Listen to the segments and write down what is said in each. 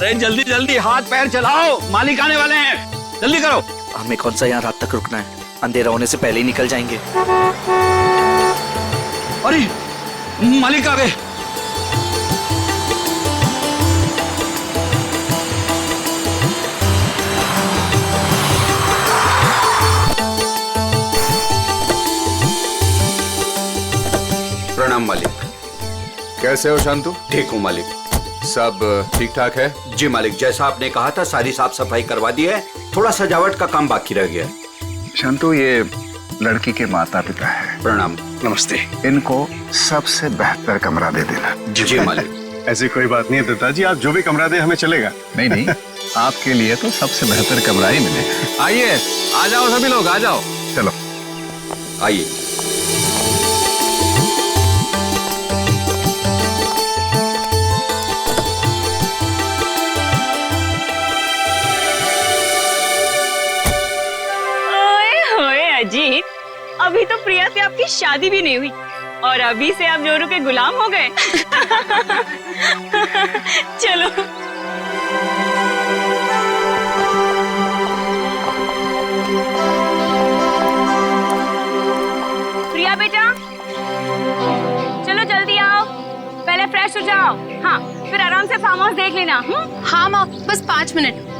अरे जल्दी जल्दी हाथ पैर चलाओ, मालिक आने वाले हैं, जल्दी करो। हमें कौन सा यहाँ रात तक रुकना है, अंधेरा होने से पहले ही निकल जाएंगे। अरे मालिक आ गए। प्रणाम मालिक। कैसे हो शांतु? ठीक हूँ मालिक। सब ठीक ठाक है? जी मालिक, जैसा आपने कहा था सारी साफ सफाई करवा दी है, थोड़ा सजावट का काम बाकी रह गया। शांतु, ये लड़की के माता पिता है। प्रणाम। नमस्ते। इनको सबसे बेहतर कमरा दे देना। जी मालिक। ऐसी कोई बात नहीं है पिताजी, आप जो भी कमरा दे हमें चलेगा। नहीं नहीं, आपके लिए तो सबसे बेहतर कमरा ही मिलेगा। आइए, आ जाओ सभी लोग, आ जाओ। चलो आइए। अजीत, अभी तो प्रिया से आपकी शादी भी नहीं हुई और अभी से आप जोरू के गुलाम हो गए। चलो। प्रिया बेटा, चलो जल्दी आओ, पहले फ्रेश हो जाओ। हाँ, फिर आराम से फार्म हाउस देख लेना। हाँ माँ, बस 5 मिनट।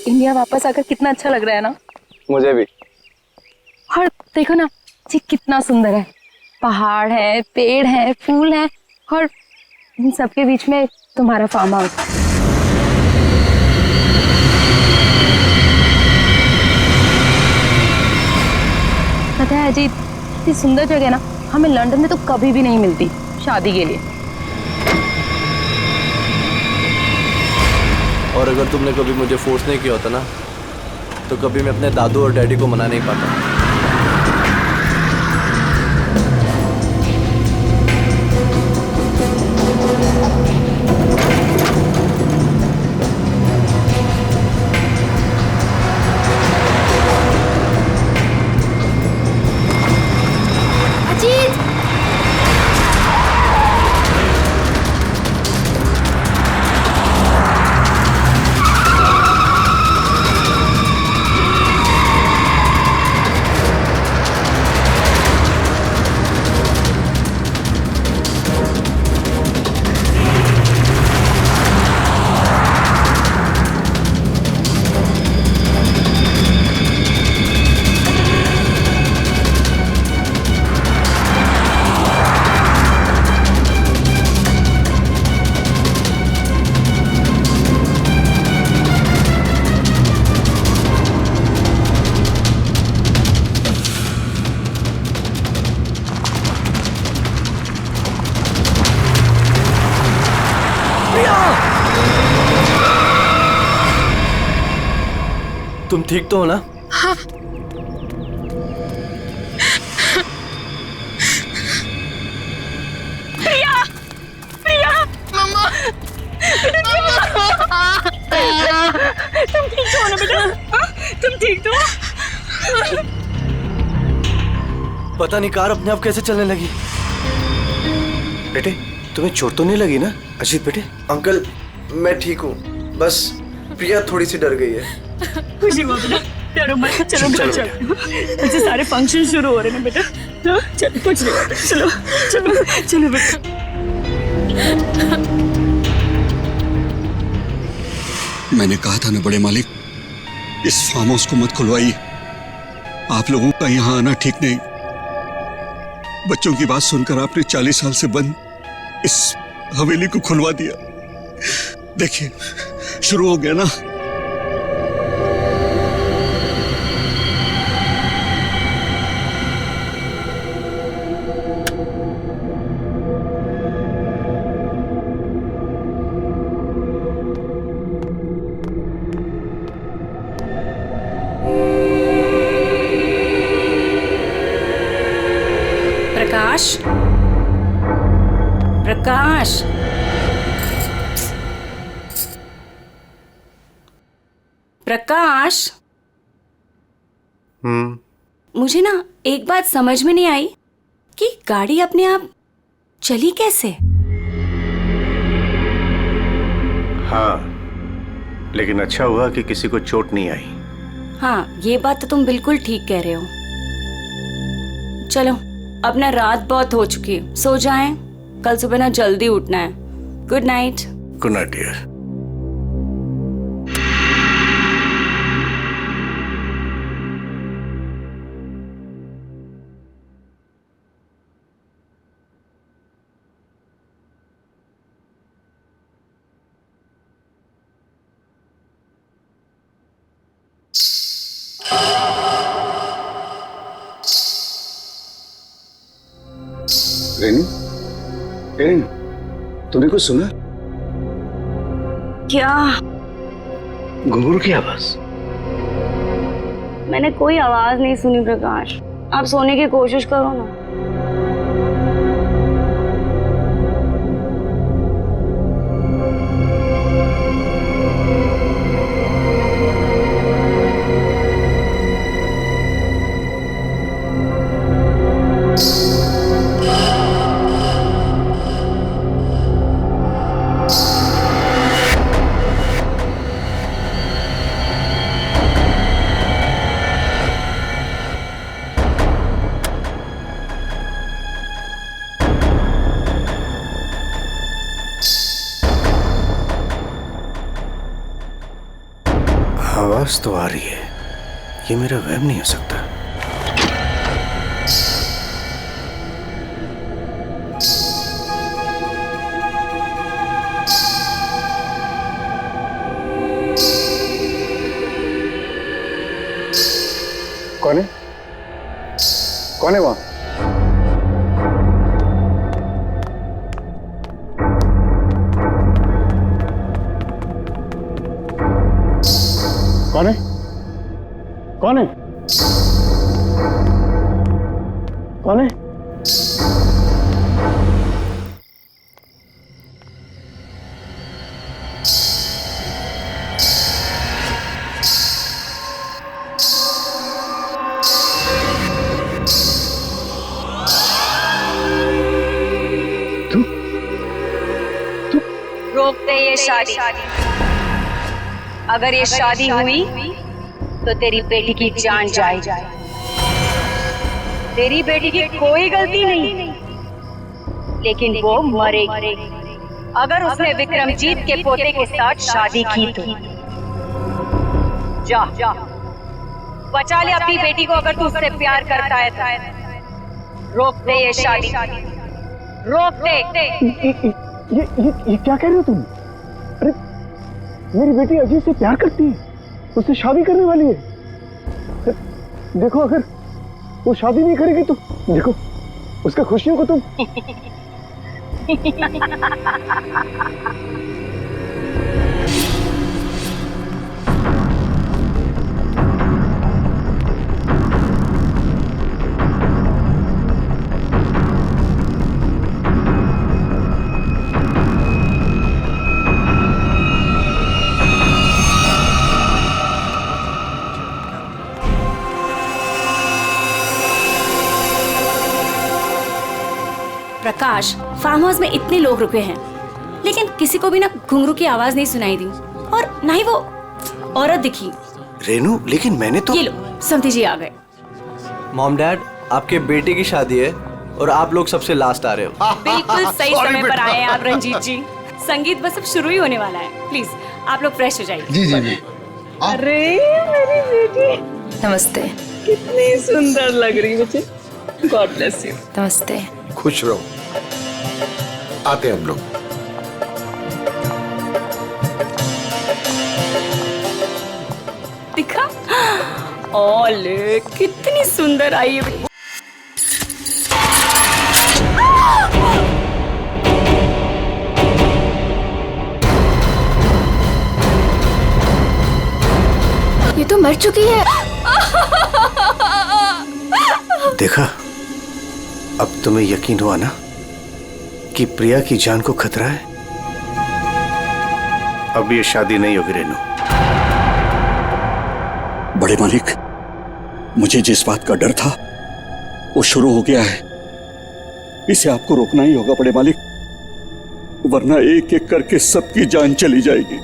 इंडिया वापस आकर कितना अच्छा लग रहा है ना। मुझे भी। और देखो ना जी, कितना सुंदर है। पहाड़ है, पेड़ है, फूल है और इन सबके बीच में तुम्हारा फार्म हाउस। पता है अजीत, इतनी सुंदर जगह ना हमें लंदन में तो कभी भी नहीं मिलती शादी के लिए। और अगर तुमने कभी मुझे फोर्स नहीं किया होता ना, तो कभी मैं अपने दादू और डैडी को मना नहीं पाता। तुम ठीक तो हो ना? हाँ। प्रिया, प्रिया, मम्मा, तुम ठीक तो हो ना बेटा? हाँ? तुम ठीक तो हो? पता नहीं कार अपने आप कैसे चलने लगी। बेटे, तुम्हें चोट तो नहीं लगी ना? अजीत बेटे। अंकल, मैं ठीक हूँ, बस प्रिया थोड़ी सी डर गई है। खुशी हुआ बेटा, डरो मत। चलो बेटा, चलो। ऐसे सारे फंक्शन शुरू हो रहे हैं बेटा। हाँ, चलो, कुछ नहीं होता। चलो चलो चलो बेटा। मैंने कहा था ना बड़े मालिक, इस फार्म हाउस को मत खुलवाइए। आप लोगों का यहाँ आना ठीक नहीं। बच्चों की बात सुनकर आपने 40 साल से बंद इस हवेली को खुलवा दिया। देखिए, शुरू हो गया ना। प्रकाश, प्रकाश, प्रकाश। मुझे ना एक बात समझ में नहीं आई कि गाड़ी अपने आप चली कैसे। हाँ, लेकिन अच्छा हुआ कि किसी को चोट नहीं आई। हाँ, ये बात तो तुम बिल्कुल ठीक कह रहे हो। चलो, अब ना रात बहुत हो चुकी है, सो जाएं। कल सुबह ना जल्दी उठना है। Good night. Good night dear. Renu, Renu, तूने कुछ सुना? क्या? घुंघरू की आवाज। मैंने कोई आवाज नहीं सुनी प्रकाश। आप सोने की कोशिश करो ना। आवाज तो आ रही है, ये मेरा वहम नहीं हो सकता। कौन है? कौन है वहां? कौन है? कौन है? कौन है? रोक दे ये शादी। अगर ये शादी हुई तो तेरी बेटी की जान जाए। तेरी बेटी की कोई गलती नहीं, लेकिन वो मरेगी अगर उसने विक्रमजीत के पोते के साथ शादी की तो। जा बचा ले अपनी बेटी को अगर तू उससे प्यार करता है। रोक दे ये शादी, रोक दे। ये क्या कह रहे हो तुम? अरे मेरी बेटी अजीत से प्यार करती है, उससे शादी करने वाली है। देखो अगर वो शादी नहीं करेगी तो देखो उसका खुशियों को तुम। प्रकाश, फार्म हाउस में इतने लोग रुके हैं, लेकिन किसी को भी ना घुंघरू की आवाज नहीं सुनाई दी और ना ही वो औरत दिखी। रेनू, लेकिन मैंने तो। ये लो, समधी जी आ गए। मॉम डैड, आपके बेटे की शादी है और आप लोग सबसे लास्ट आ रहे हो। बिल्कुल सही समय पर आए हैं आप रंजीत जी। संगीत बस अब शुरू ही होने वाला है। प्लीज आप लोग फ्रेश हो जाइए। जी जी जी। अरे मेरी बेटी, नमस्ते। कितनी सुंदर लग रही है बच्चे। God bless you. नमस्ते। खुश रहो, आते हैं हम लोग। दिखा? ओले कितनी सुंदर आई है। ये तो मर चुकी है। देखा, अब तुम्हें यकीन हुआ ना कि प्रिया की जान को खतरा है। अब ये शादी नहीं होगी रेनू। बड़े मालिक, मुझे जिस बात का डर था वो शुरू हो गया है। इसे आपको रोकना ही होगा बड़े मालिक, वरना एक एक करके सबकी जान चली जाएगी।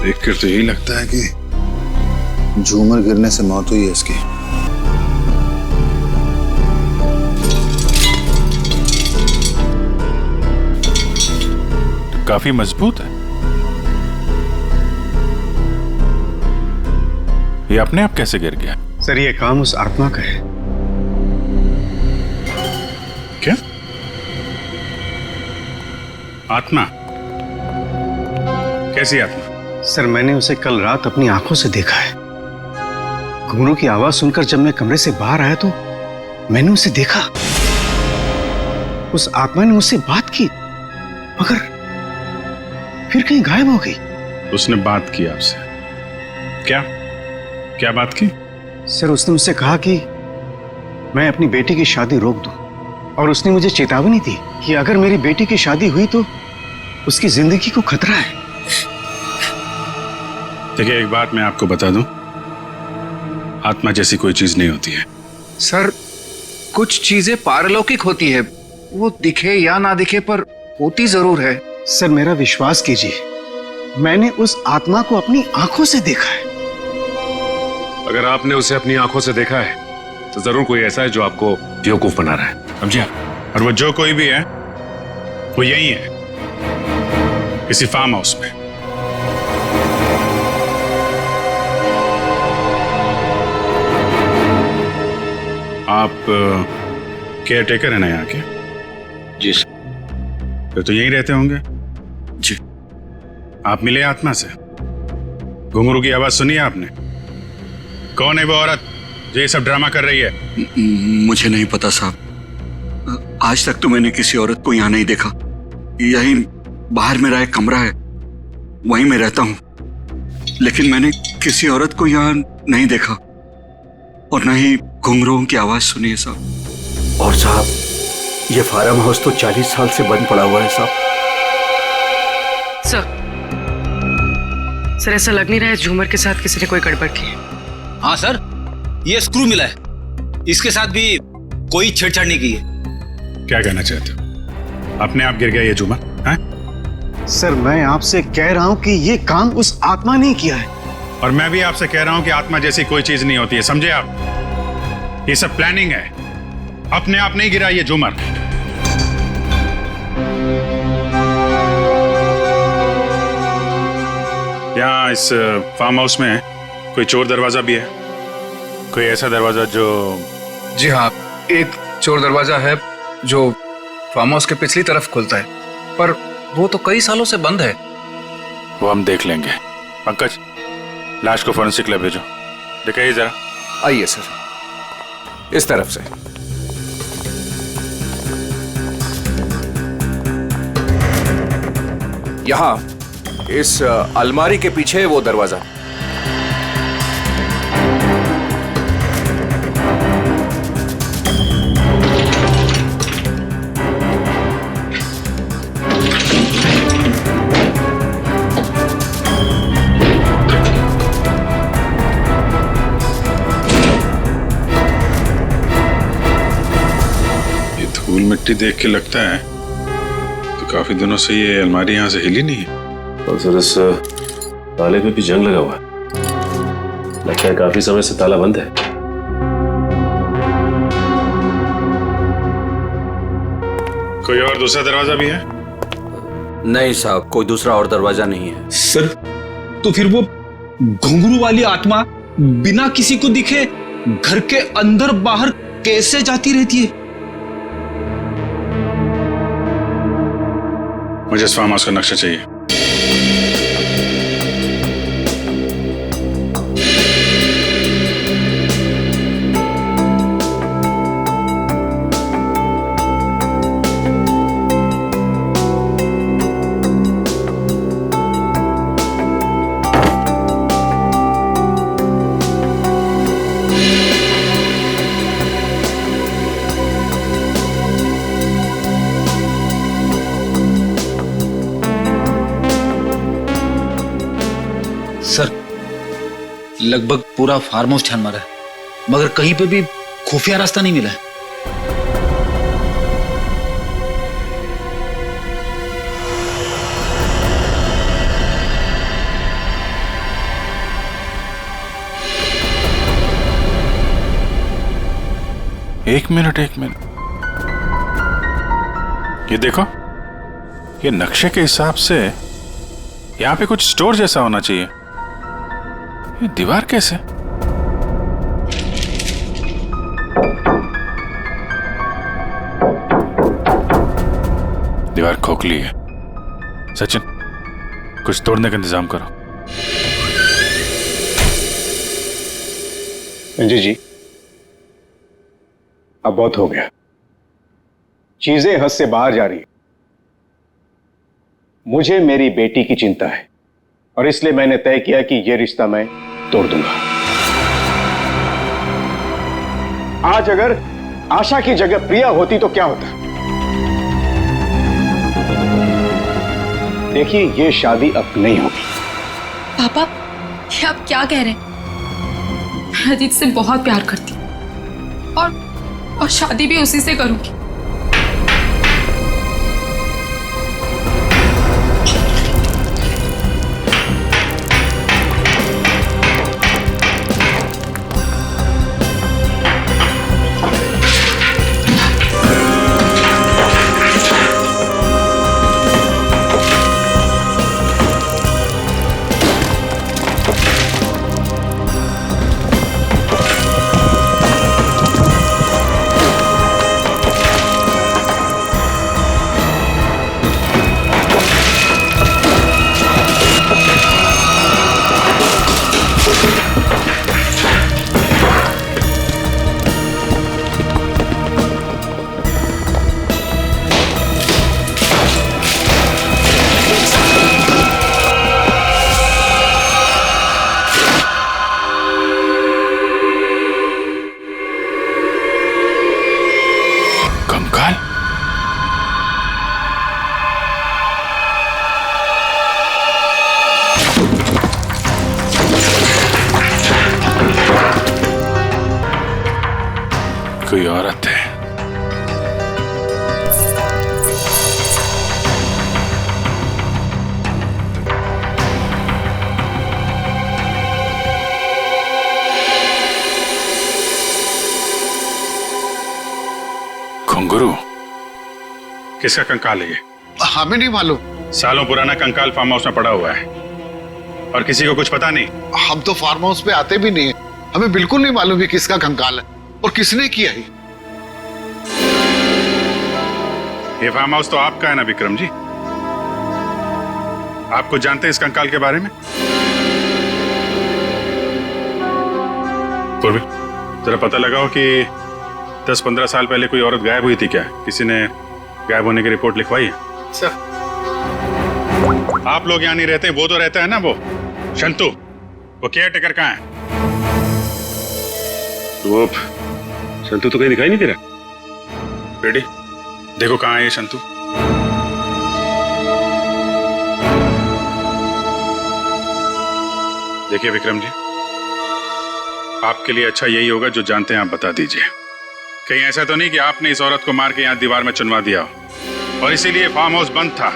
देखकर तो यही लगता है कि झूमर गिरने से मौत हुई है इसकी। काफी मजबूत है। ये अपने आप कैसे गिर गया? सर ये काम उस आत्मा का है। क्या? आत्मा? कैसी आत्मा? सर मैंने उसे कल रात अपनी आंखों से देखा है। घुंघरू की आवाज सुनकर जब मैं कमरे से बाहर आया तो मैंने उसे देखा। उस आत्मा ने मुझसे बात की मगर फिर कहीं गायब हो गई। उसने बात की आपसे? क्या क्या बात की? सर उसने मुझसे कहा कि मैं अपनी बेटी की शादी रोक दूं और उसने मुझे चेतावनी दी कि अगर मेरी बेटी की शादी हुई तो उसकी जिंदगी को खतरा है। देखिए एक बात मैं आपको बता दूं, आत्मा जैसी कोई चीज नहीं होती है। सर कुछ चीजें पारलौकिक होती है, वो दिखे या ना दिखे पर होती जरूर है। सर मेरा विश्वास कीजिए, मैंने उस आत्मा को अपनी आंखों से देखा है। अगर आपने उसे अपनी आंखों से देखा है तो जरूर कोई ऐसा है जो आपको बेवकूफ बना रहा है, समझिए? और वो जो कोई भी है वो यही है, किसी फार्म हाउस में। आप केयर टेकर है ना यहाँ के? जी सर। फिर तो यहीं रहते होंगे। जी। आप मिले आत्मा से? घुंघरू की आवाज सुनी है आपने? कौन है वो औरत जो ये सब ड्रामा कर रही है? मुझे नहीं पता साहब, आज तक तो मैंने किसी औरत को यहाँ नहीं देखा। यही बाहर मेरा एक कमरा है, वहीं मैं रहता हूँ, लेकिन मैंने किसी औरत को यहाँ नहीं देखा और न ही घुंघरूओं की आवाज सुनी है साहब। और साहब ये फार्म हाउस तो 40 साल से बंद पड़ा हुआ है साहब। सर ऐसा लग नहीं रहा है झूमर के साथ किसी ने कोई गड़बड़ की है। हाँ सर, ये स्क्रू मिला है, इसके साथ भी कोई छेड़छाड़ नहीं की है। क्या कहना चाहते हो? अपने आप गिर गया ये झूमर? हैं? सर मैं आपसे कह रहा हूं कि ये काम उस आत्मा ने किया है। और मैं भी आपसे कह रहा हूं कि आत्मा जैसी कोई चीज नहीं होती है, समझे आप? ये सब प्लानिंग है, अपने आप नहीं गिरा ये झूमर। यहाँ इस फार्म हाउस में कोई चोर दरवाजा भी है? कोई ऐसा दरवाजा जो? जी हाँ, एक चोर दरवाजा है जो फार्म हाउस के पिछली तरफ खुलता है, पर वो तो कई सालों से बंद है। वो हम देख लेंगे। पंकज, लाश को फोरेंसिक लैब भेजो। दिखाइए जरा। आइए सर, इस तरफ से। यहाँ इस अलमारी के पीछे वो दरवाजा। ये धूल मिट्टी देख के लगता है तो काफी दिनों से ये अलमारी यहाँ से हिली नहीं है। और सर इस ताले पे भी जंग लगा हुआ है, लगता है काफी समय से ताला बंद है। कोई और दूसरा दरवाजा भी है? नहीं साहब, कोई दूसरा और दरवाजा नहीं है। सर तो फिर वो घुंघरू वाली आत्मा बिना किसी को दिखे घर के अंदर बाहर कैसे जाती रहती है? मुझे इस फार्म हाउस का नक्शा चाहिए। लगभग पूरा फार्म हाउस छान मारा है, मगर कहीं पे भी खुफिया रास्ता नहीं मिला है। एक मिनट, ये देखो, ये नक्शे के हिसाब से यहाँ पे कुछ स्टोर जैसा होना चाहिए। ये दीवार कैसे? दीवार खोखली है। सचिन, कुछ तोड़ने का इंतजाम करो। संजय जी, अब बहुत हो गया, चीजें हद से बाहर जा रही है। मुझे मेरी बेटी की चिंता है और इसलिए मैंने तय किया कि यह रिश्ता मैं तोड़ दूंगा। आज अगर आशा की जगह प्रिया होती तो क्या होता? देखिए, यह शादी अब नहीं होगी। पापा, ये आप क्या कह रहे हैं? मैं अजीत से बहुत प्यार करती हूँ और शादी भी उसी से करूंगी। कोई औरत है। घुंघरू, किसका कंकाल है ये? हमें नहीं मालूम। सालों पुराना कंकाल फार्म हाउस में पड़ा हुआ है और किसी को कुछ पता नहीं। हम तो फार्म हाउस पे आते भी नहीं है, हमें बिल्कुल नहीं मालूम है किसका कंकाल है और किसने किया है। ये फार्म हाउस तो आपका है ना विक्रम जी? आप कुछ जानते हैं इस कंकाल के बारे में? पूर्वी, जरा पता लगाओ कि 10-15 साल पहले कोई औरत गायब हुई थी क्या? किसी ने गायब होने की रिपोर्ट लिखवाई है? सर, आप लोग यहाँ नहीं रहते, वो तो रहता है ना, वो शंतु, वो केयर टेकर कहाँ है? वो शंतु तो कहीं दिखाई नहीं दे रहा। रेडी, देखो कहाँ है ये शंतु। देखिए विक्रम जी, आपके लिए अच्छा यही होगा, जो जानते हैं आप बता दीजिए। कहीं ऐसा तो नहीं कि आपने इस औरत को मार के यहाँ दीवार में चुनवा दिया हो और इसीलिए फार्म हाउस बंद था?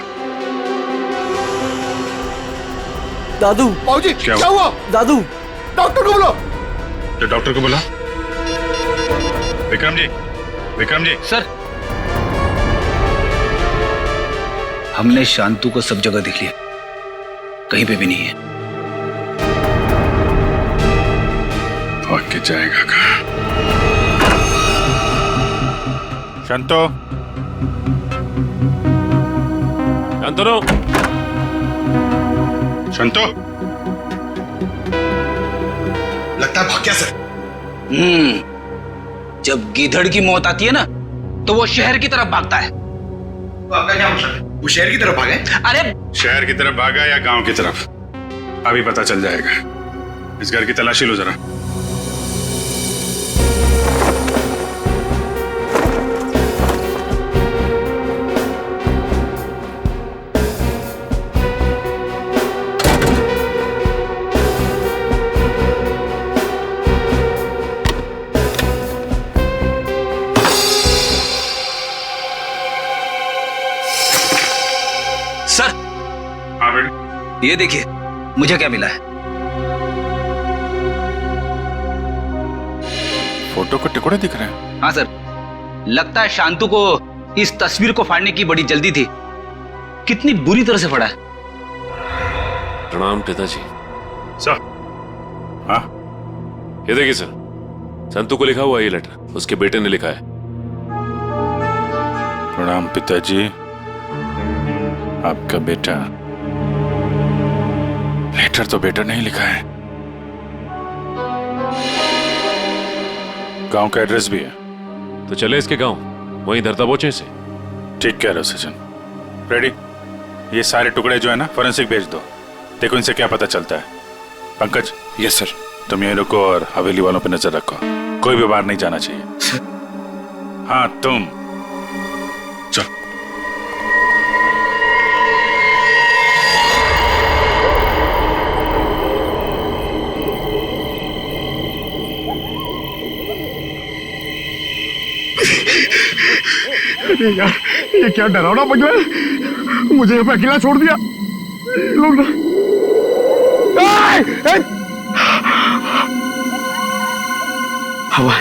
दादू, बाबूजी, क्या हुआ? दादू, डॉक्टर को बुलाओ। तो डॉक्टर को बुला। विक्रम जी सर, हमने शांतु को सब जगह देख लिया, कहीं पे भी नहीं है। भाग के जाएगा कहाँ? शांतो, शांतो, लगता है भाग गया सर। जब गीधड़ की मौत आती है ना, तो वो शहर की तरफ भागता है। तो आपका क्या मतलब है? वो शहर की तरफ भागे? अरे शहर की तरफ भागा या गांव की तरफ, अभी पता चल जाएगा। इस घर की तलाशी लो जरा। ये देखिए मुझे क्या मिला है। फोटो के टुकड़े दिख रहे हैं। हाँ सर, लगता है शांतु को इस तस्वीर को फाड़ने की बड़ी जल्दी थी। कितनी बुरी तरह से फाड़ा है। प्रणाम पिताजी। सर। हाँ ये देखिए सर, संतु को लिखा हुआ ये लेटर उसके बेटे ने लिखा है। प्रणाम पिताजी, आपका बेटा। लेटर तो बेटा नहीं लिखा है, गांव का एड्रेस भी है। तो चले इसके गांव, वहीं धरता बोचे से। ठीक कह रहे हो सचिन। रेडी, ये सारे टुकड़े जो है ना फोरेंसिक भेज दो, देखो इनसे क्या पता चलता है। पंकज। Yes sir. तुम यहीं रुको और हवेली वालों पे नजर रखो, कोई भी बाहर नहीं जाना चाहिए। हाँ तुम चल। अरे यार, ये क्या डरावना बगला है, मुझे यहाँ पे अकेला छोड़ दिया। लोग ना हवा,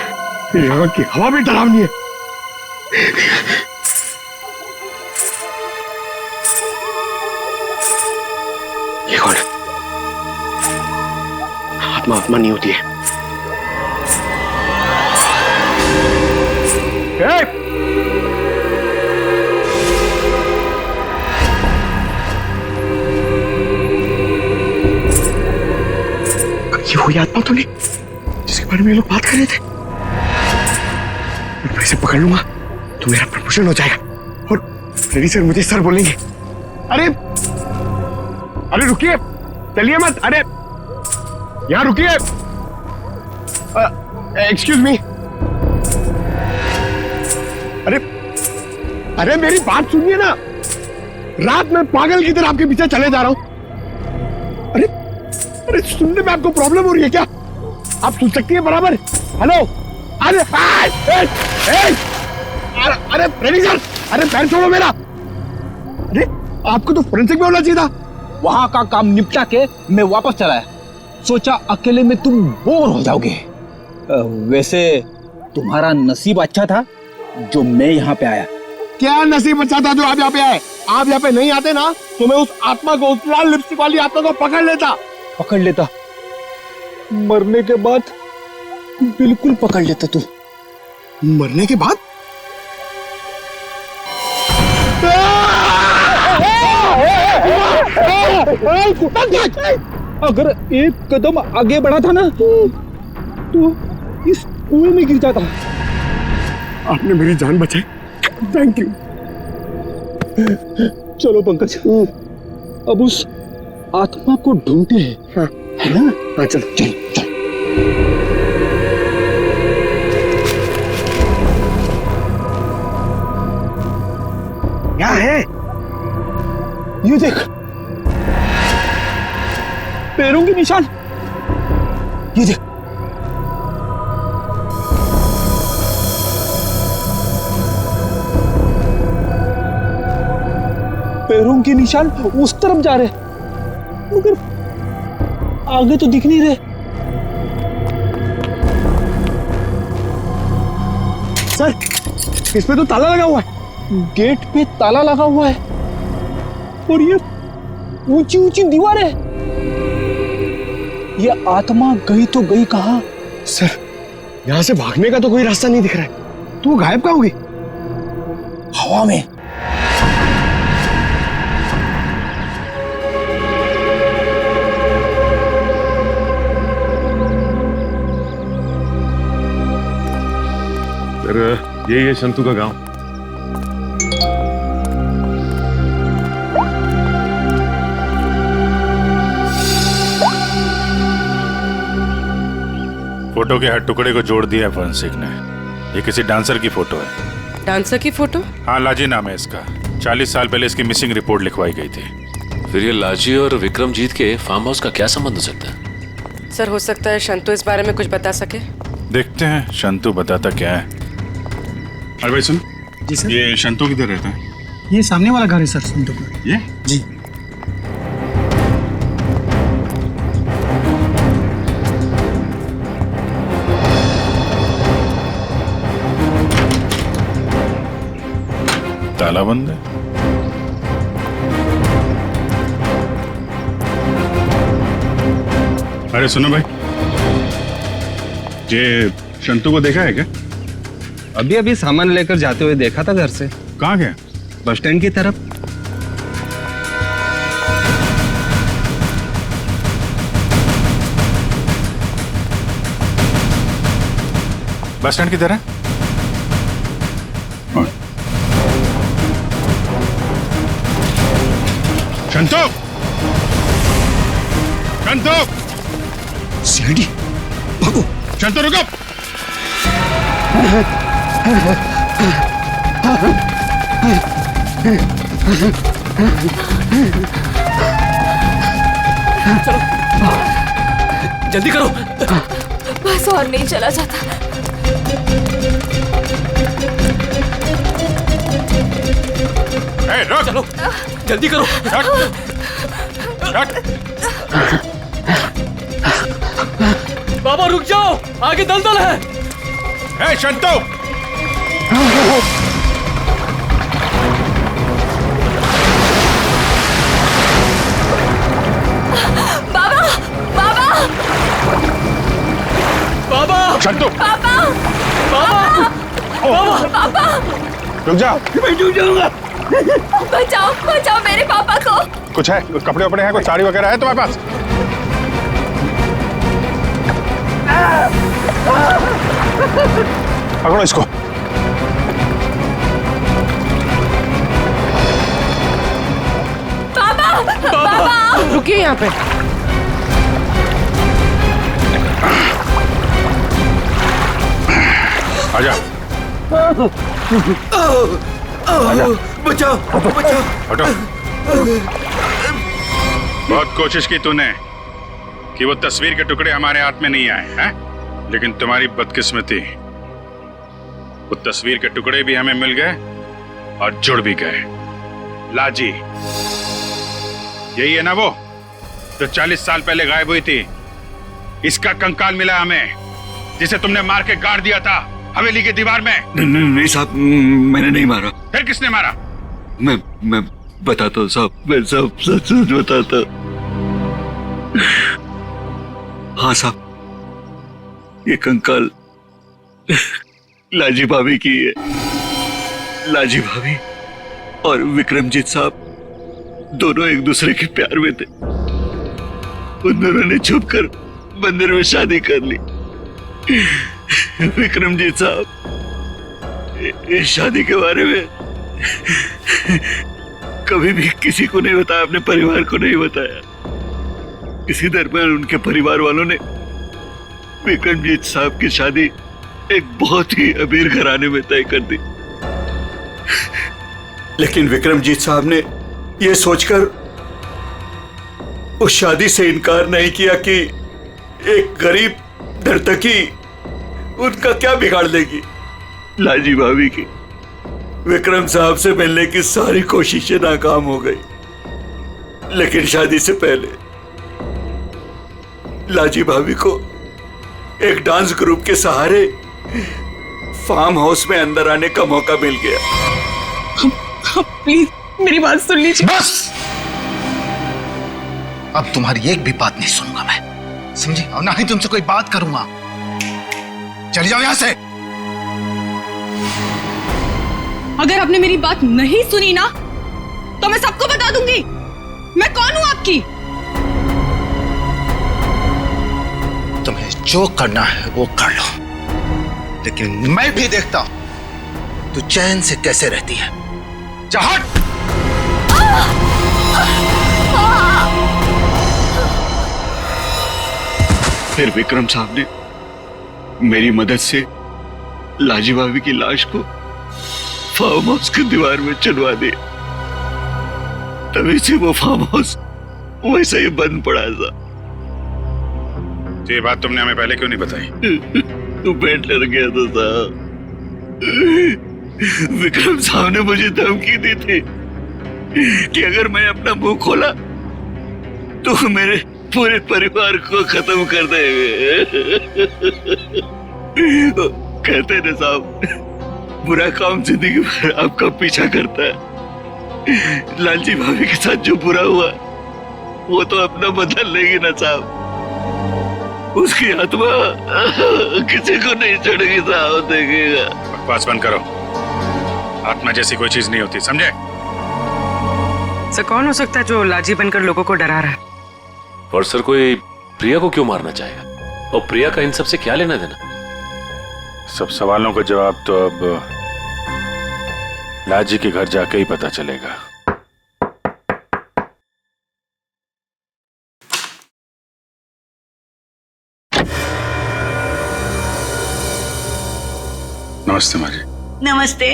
यहाँ की हवा भी डरावनी है। ये कौन है? आत्मा आत्मा नहीं होती है। ये हुई आत्मा तो नहीं जिसके बारे में ये लोग बात कर रहे थे। मैं इसे पकड़ लूंगा तो मेरा प्रमोशन हो जाएगा और रेडी सर मुझे सर बोलेंगे। अरे अरे रुकिए, चलिए मत। अरे यहाँ रुकिए, एक्सक्यूज मी। अरे अरे मेरी बात सुनिए ना, रात में पागल की तरह आपके पीछे चले जा रहा हूं। अरे अरे सुनने में आपको प्रॉब्लम हो रही है क्या? आप सुन सकती है बराबर? हेलो। अरे अरे रेडी सर, अरे पैर छोड़ो मेरा। अरे आपको तो फोरेंसिक में होना चाहिए था। वहां का काम निपटा के मैं वापस चला आया, सोचा अकेले में तुम बोर हो जाओगे। वैसे तुम्हारा नसीब अच्छा था जो मैं यहाँ पे आया। क्या नसीब अच्छा था जो आप यहाँ पे आए? आप यहाँ पे नहीं आते ना तो मैं उस आत्मा को, उस लाल लिपस्टिक वाली आत्मा को पकड़ लेता। मरने के बाद बिल्कुल पकड़ लेता। तू मरने के बाद? अगर एक कदम आगे बढ़ा था ना तो इस कुएं में गिर जाता। आपने मेरी जान बचाई, थैंक यू। चलो पंकज, अब उस आत्मा को ढूंढते हैं। हाँ, है ना? हाँ चलो चल चल। क्या है ये? देख, पैरों के निशान। ये देख, पैरों के निशान उस तरफ जा रहे, मगर आगे तो दिख नहीं रहे। सर, इस पे तो ताला लगा हुआ है। गेट पे ताला लगा हुआ है और ये ऊंची ऊंची दीवार है। ये आत्मा गई तो गई कहां? सर, यहां से भागने का तो कोई रास्ता नहीं दिख रहा है। तू गायब कहां होगी? हवा में। सर, यही है शंतु का गांव। फोटो के हर टुकड़े को जोड़ दिया फोरेंसिक ने। ये किसी डांसर की फोटो है। डांसर की फोटो? हाँ, लाजी नाम है इसका। 40 साल पहले इसकी मिसिंग रिपोर्ट लिखवाई गई थी। फिर ये लाजी और विक्रमजीत के फार्म हाउस का क्या संबंध हो सकता है? सर, हो सकता है शंतु इस बारे में कुछ बता सके। देखते हैं शंतु बताता क्या है। अरे भाई सुन। जी सर। ये शंतु किधर रहता है? ये सामने वाला घर है सर, संतु का। ये? जी। ताला बंद है। अरे सुनो भाई, ये शंतु को देखा है क्या? अभी अभी सामान लेकर जाते हुए देखा था घर से। कहाँ गया? बस स्टैंड की तरफ। बस स्टैंड की तरह? शंतु! शंतु! सीआईडी, भागो! शंतु रुको! चलो, जल्दी करो। बस और नहीं चला जाता। रुक! चलो, जल्दी करो। बाबा रुक जाओ, आगे दलदल है। शंतु! बाबा, बाबा, बाबा! शंतु! बाबा, बाबा! बाबा! रुक जा! मैं डूब जाऊंगा। बचाओ, बचाओ मेरे पापा को। कुछ है? कपड़े वपड़े हैं? कुछ साड़ी वगैरह है तुम्हारे पास? पकड़ो इसको। पापा, पापा! रुकिए यहाँ पे। आजा। बचाओ, बचाओ। हटो। बहुत कोशिश की तूने कि वो तस्वीर के टुकड़े हमारे हाथ में नहीं आए हैं, लेकिन तुम्हारी बदकिस्मती, वो तस्वीर के टुकड़े भी हमें मिल गए और जुड़ भी गए। लाजी, यही है ना वो जो 40 साल पहले गायब हुई थी? इसका कंकाल मिला हमें, जिसे तुमने मार के गाड़ दिया था हवेली की दीवार में। नहीं साहब, मैंने नहीं मारा। फिर किसने मारा? मैं बताता हूँ साहब, मैं सब सच सच बताता। हाँ साहब, ये कंकाल लाजी भाभी की है। लाजी भाभी और विक्रमजीत साहब दोनों एक दूसरे के प्यार में थे। उन दोनों ने छुपकर मंदिर में शादी कर ली। विक्रमजीत साहब इस शादी के बारे में कभी भी किसी को नहीं बताया, अपने परिवार को नहीं बताया। इसी दरमियान उनके परिवार वालों ने विक्रमजीत साहब की शादी एक बहुत ही अमीर घराने में तय कर दी। लेकिन विक्रमजीत साहब ने यह सोचकर उस शादी से इनकार नहीं किया कि एक गरीब नर्तकी उनका क्या बिगाड़ लेगी। लाजी भाभी की विक्रम साहब से मिलने की सारी कोशिशें नाकाम हो गई, लेकिन शादी से पहले लाजी भाभी को एक डांस ग्रुप के सहारे फार्म हाउस में अंदर आने का मौका मिल गया। प्लीज मेरी बात सुन लीजिए। बस, अब तुम्हारी एक भी बात नहीं सुनूंगा मैं, समझी? और ना ही तुमसे कोई बात करूंगा। चली जाओ यहां से। अगर आपने मेरी बात नहीं सुनी ना तो मैं सबको बता दूंगी मैं कौन हूं आपकी। तुम्हें जो करना है वो कर लो, लेकिन मैं भी देखता हूं तू चैन से कैसे रहती है। जा हट। फिर विक्रम साहब ने मेरी मदद से लाजी भाभी की लाश को फार्म हाउस की दीवार में चुनवा दिया। तभी से वो फार्म हाउस वैसे ही बंद पड़ा था। ये बात तुमने हमें पहले क्यों नहीं बताई? तू पेट लग गया था साहब। विक्रम साहब ने मुझे धमकी दी थी कि अगर मैं अपना मुंह खोला तो मेरे पूरे परिवार को खत्म कर देंगे। कहते ना साहब, बुरा काम जिंदगी भर आपका पीछा करता है। लालजी भाभी के साथ जो बुरा हुआ वो तो अपना बदल लेगी ना साहब। उसकी आत्मा किसी को नहीं छोड़ेगी साहब, देखेगा। बकवास बंद करो। आत्मा जैसी कोई चीज नहीं होती, समझे? सर कौन हो सकता है जो लाजी बनकर लोगों को डरा रहा है? और सर कोई प्रिया को क्यों मारना चाहेगा? और प्रिया का इन सब से क्या लेना देना? सब सवालों का जवाब तो अब लाजी के घर जाके ही पता चलेगा। नमस्ते माँ जी। नमस्ते।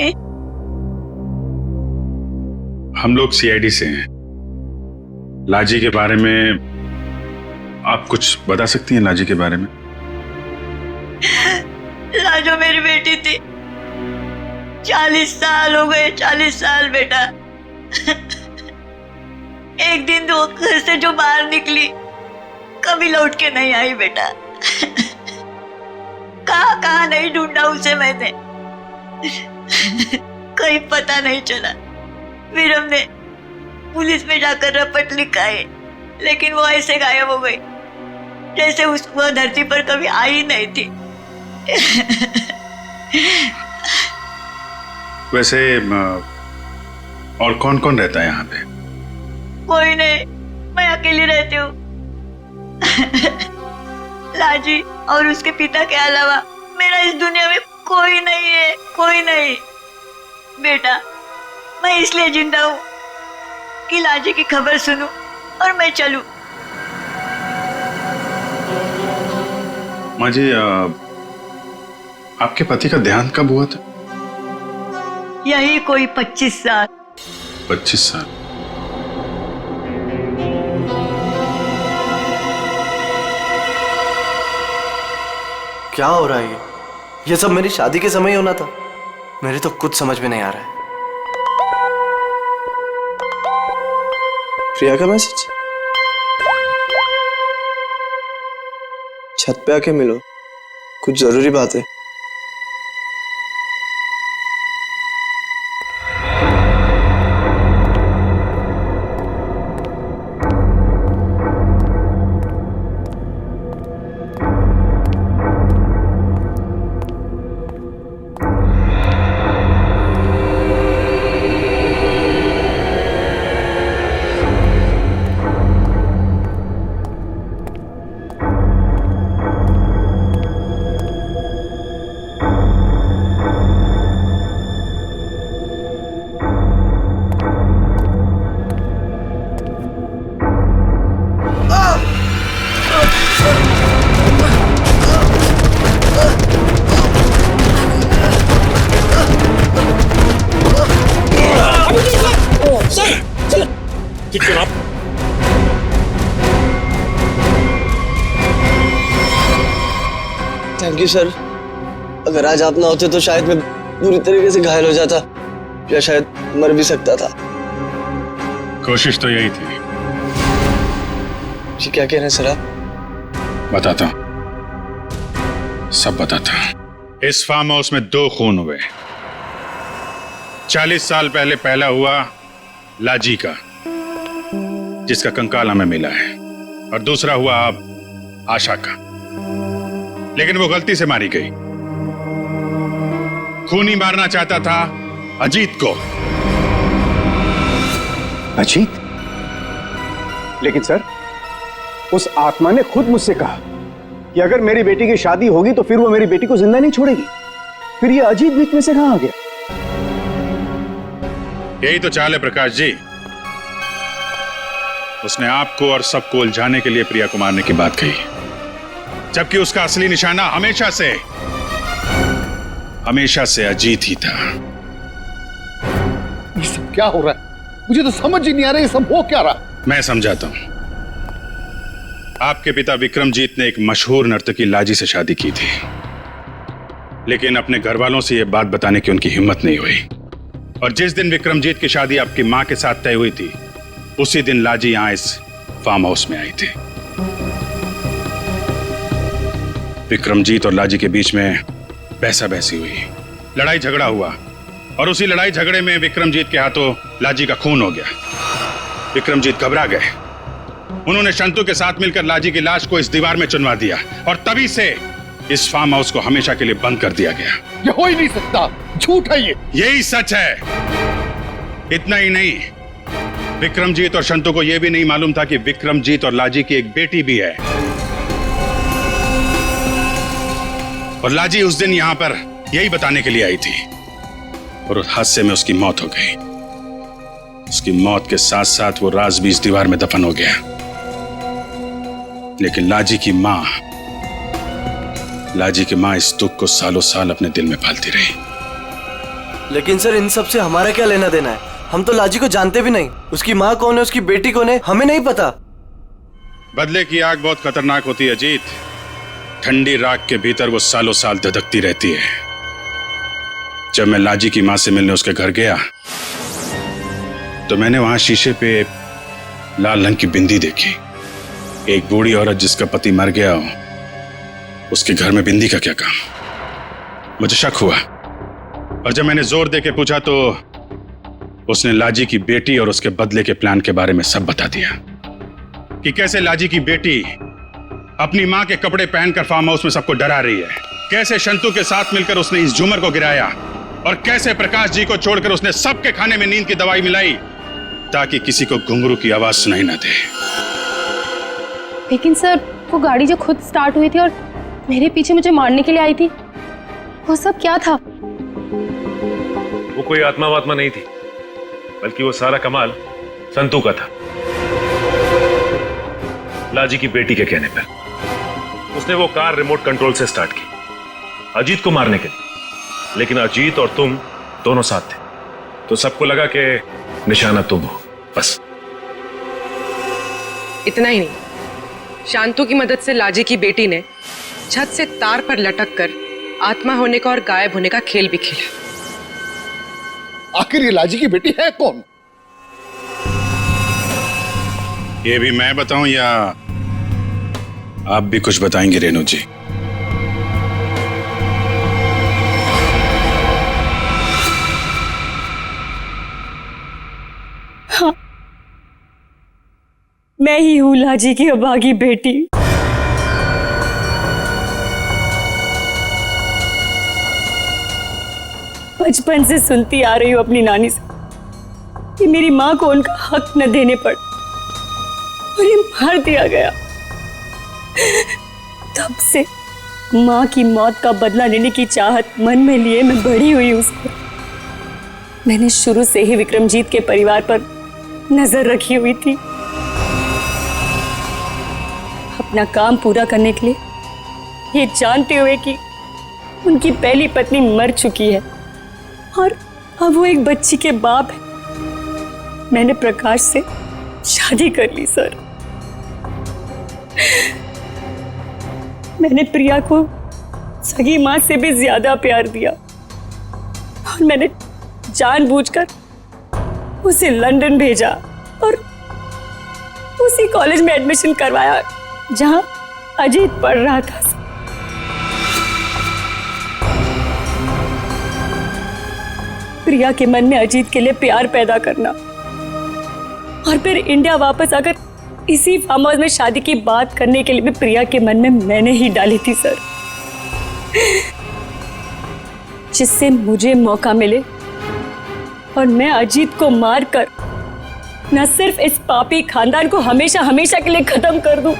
हम लोग सीआईडी से हैं। लाजी के बारे में आप कुछ बता सकती हैं? लाजी के बारे में? लाजो मेरी बेटी थी। 40 साल हो गए, 40 साल बेटा। एक दिन वो घर से जो बाहर निकली कभी लौट के नहीं आई बेटा। कहाँ नहीं ढूंढा उसे मैंने, कहीं पता नहीं चला। फिर हमने पुलिस में जाकर रपट लिखा है, लेकिन वो ऐसे गायब हो गई जैसे वह धरती पर कभी आई नहीं थी। वैसे और कौन कौन रहता है यहाँ पे? कोई नहीं, मैं अकेली रहती हूँ। लाजी और उसके पिता के अलावा मेरा इस दुनिया में कोई नहीं है, कोई नहीं। बेटा मैं इसलिए जिंदा हूँ कि लाजी की खबर सुनूं और मैं चलूं। माँ जी, आपके पति का देहांत कब हुआ था? यही कोई 25 साल। 25 साल? क्या हो रहा है ये सब मेरी शादी के समय ही होना था। मेरे तो कुछ समझ में नहीं आ रहा है। प्रिया का मैसेज? छत पे आके मिलो, कुछ जरूरी बात है। Thank you sir. अगर आज आप ना होते तो शायद मैं बुरी तरीके से घायल हो जाता या शायद मर भी सकता था। कोशिश तो यही थी। जी क्या कह रहे हैं सर आप? बताता हूं, सब बताता हूं। इस फार्म हाउस में 2 खून हुए। 40 साल पहले पहला हुआ लाजी का, जिसका कंकाल हमें मिला है, और दूसरा हुआ अब आशा का, लेकिन वो गलती से मारी गई। खूनी मारना चाहता था अजीत को। अजीत? लेकिन सर, उस आत्मा ने खुद मुझसे कहा कि अगर मेरी बेटी की शादी होगी तो फिर वो मेरी बेटी को जिंदा नहीं छोड़ेगी। फिर ये अजीत बीच में से कहां आ गया? यही तो चाल है प्रकाश जी। उसने आपको और सबको उलझाने के लिए प्रिया को मारने की बात कही, जबकि उसका असली निशाना हमेशा से अजीत ही था। ये सब क्या हो रहा है? मुझे तो समझ ही नहीं आ रहा ये सब हो क्या रहा। मैं समझाता हूं। आपके पिता विक्रमजीत ने एक मशहूर नर्तकी लाजी से शादी की थी, लेकिन अपने घर वालों से यह बात बताने की उनकी हिम्मत नहीं हुई। और जिस दिन विक्रमजीत की शादी आपकी मां के साथ तय हुई थी, उसी दिन लाजी यहां इस फार्म हाउस में आई थी। विक्रमजीत और लाजी के बीच में बहसा बहसी हुई लड़ाई झगड़ा हुआ और उसी लड़ाई झगड़े में विक्रमजीत के हाथों लाजी का खून हो गया। विक्रमजीत घबरा गए। उन्होंने शंतु के साथ मिलकर लाजी की लाश को इस दीवार में चुनवा दिया और तभी से इस फार्म हाउस को हमेशा के लिए बंद कर दिया गया। ये हो ही नहीं सकता, झूठ है ये। यही सच है। इतना ही नहीं, विक्रमजीत और शंतु को यह भी नहीं मालूम था कि विक्रमजीत और लाजी की एक बेटी भी है। और लाजी उस दिन यहां पर यही बताने के लिए आई थी और उस हादसे में उसकी मौत हो गई। उसकी मौत के साथ साथ वो राज भी इस दीवार में दफन हो गया। लेकिन लाजी की मां इस दुख को सालों साल अपने दिल में पालती रही। लेकिन सर, इन सब से हमारा क्या लेना देना है? हम तो लाजी को जानते भी नहीं। उसकी माँ कौन है, उसकी बेटी कौन है, हमें नहीं पता। बदले की आग बहुत खतरनाक होती है जीत। ठंडी राख के भीतर वो सालों साल धधकती रहती है। जब मैं लाजी की मां से मिलने उसके घर गया तो मैंने वहां शीशे पे लाल रंग की बिंदी देखी। एक बूढ़ी औरत जिसका पति मर गया हो, उसके घर में बिंदी का क्या काम? मुझे शक हुआ और जब मैंने जोर देके पूछा तो उसने लाजी की बेटी और उसके बदले के प्लान के बारे में सब बता दिया कि कैसे लाजी की बेटी अपनी मां के कपड़े पहनकर फार्म हाउस में सबको डरा रही है, कैसे शंतु के साथ मिलकर उसने इस झूमर को गिराया और कैसे प्रकाश जी को छोड़कर उसने सबके खाने में नींद की दवाई मिलाई ताकि किसी को घुंघरू की आवाज सुनाई ना दे। लेकिन सर, वो गाड़ी जो खुद स्टार्ट हुई थी और मेरे पीछे मुझे मारने के लिए आई थी, वो सब क्या था? वो कोई आत्मा वात्मा नहीं थी, बल्कि वो सारा कमाल संतू का था। लाजी की बेटी के कहने पर उसने वो कार रिमोट कंट्रोल से स्टार्ट की अजीत को मारने के लिए, लेकिन अजीत और तुम दोनों साथ थे तो सबको लगा कि निशाना तुम हो। बस इतना ही नहीं, शांतु की मदद से लाजी की बेटी ने छत से तार पर लटक कर आत्मा होने का और गायब होने का खेल भी खेला। आखिर ये लाजी की बेटी है कौन? ये भी मैं बताऊं या आप भी कुछ बताएंगे रेणु जी? हाँ, मैं ही हूं लाजी की अभागी बेटी। बचपन से सुनती आ रही हूं अपनी नानी से कि मेरी मां को उनका हक न देने पर उन्हें मार दिया गया। तब से मां की मौत का बदला लेने की चाहत मन में लिए मैं बड़ी हुई उसको। मैंने शुरू से ही विक्रमजीत के परिवार पर नजर रखी हुई थी। अपना काम पूरा करने के लिए, ये जानते हुए कि उनकी पहली पत्नी मर चुकी है और अब वो एक बच्ची के बाप है, मैंने प्रकाश से शादी कर ली सर। मैंने प्रिया को सगी मां से भी ज्यादा प्यार दिया और मैंने जानबूझकर उसे लंदन भेजा और उसी कॉलेज में एडमिशन करवाया जहां अजीत पढ़ रहा था। प्रिया के मन में अजीत के लिए प्यार पैदा करना और फिर इंडिया वापस आकर इसी फार्म हाउस में शादी की बात करने के लिए भी प्रिया के मन में मैंने ही डाली थी सर, जिससे मुझे मौका मिले और मैं अजीत को मारकर न सिर्फ इस पापी खानदान को हमेशा हमेशा के लिए खत्म कर दूं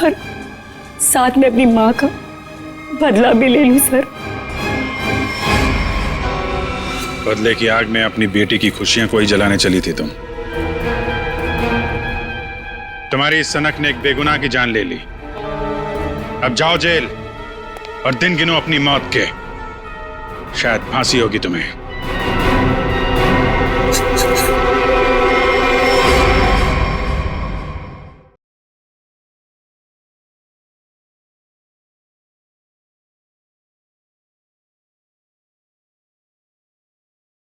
और साथ में अपनी मां का बदला भी ले लूं सर। बदले की आग में अपनी बेटी की खुशियां कोई जलाने चली थी तुम। तुम्हारी इस सनक ने एक बेगुनाह की जान ले ली। अब जाओ जेल और दिन गिनो अपनी मौत के। शायद फांसी होगी तुम्हें।